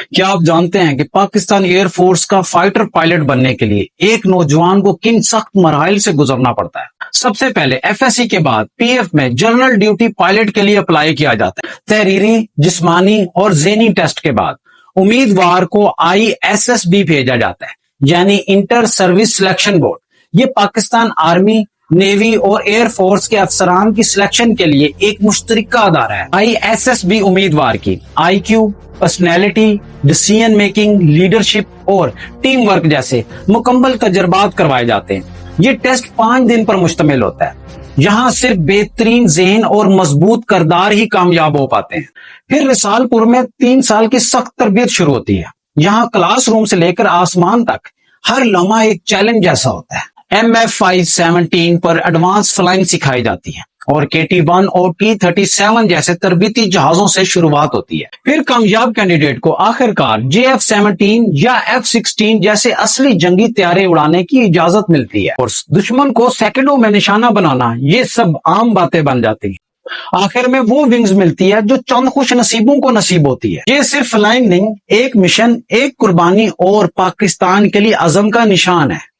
کیا آپ جانتے ہیں کہ پاکستان ایئر فورس کا فائٹر پائلٹ بننے کے لیے ایک نوجوان کو کن سخت مراحل سے گزرنا پڑتا ہے؟ سب سے پہلے ایف ایس سی کے بعد پی ایف میں جنرل ڈیوٹی پائلٹ کے لیے اپلائی کیا جاتا ہے۔ تحریری، جسمانی اور ذہنی ٹیسٹ کے بعد امیدوار کو آئی ایس ایس بی بھیجا جاتا ہے، یعنی انٹر سروس سلیکشن بورڈ۔ یہ پاکستان آرمی، نیوی اور ایئر فورس کے افسران کی سلیکشن کے لیے ایک مشترکہ ادارہ ہے۔ آئی ایس ایس بی امیدوار کی آئی کیو، پرسنالٹی، ڈیسیژن میکنگ، لیڈرشپ اور ٹیم ورک جیسے مکمل تجربات کروائے جاتے ہیں۔ یہ ٹیسٹ 5 دن پر مشتمل ہوتا ہے۔ یہاں صرف بہترین ذہن اور مضبوط کردار ہی کامیاب ہو پاتے ہیں۔ پھر رسال پور میں 3 سال کی سخت تربیت شروع ہوتی ہے۔ یہاں کلاس روم سے لے کر آسمان تک ہر لمحہ ایک چیلنج جیسا ہوتا ہے۔ MF-517 پر ایڈوانس فلائنگ سکھائی جاتی ہے اور KT-1 اور T-37 جیسے تربیتی جہازوں سے شروعات ہوتی ہے۔ پھر کامیاب کینڈیڈیٹ کو آخرکار JF-17 یا F-16 جیسے اصلی جنگی طیارے اڑانے کی اجازت ملتی ہے اور دشمن کو سیکنڈوں میں نشانہ بنانا یہ سب عام باتیں بن جاتی ہیں۔ آخر میں وہ ونگز ملتی ہے جو چند خوش نصیبوں کو نصیب ہوتی ہے۔ یہ صرف فلائنگ نہیں، ایک مشن، ایک قربانی اور پاکستان کے لیے عزم کا نشان ہے۔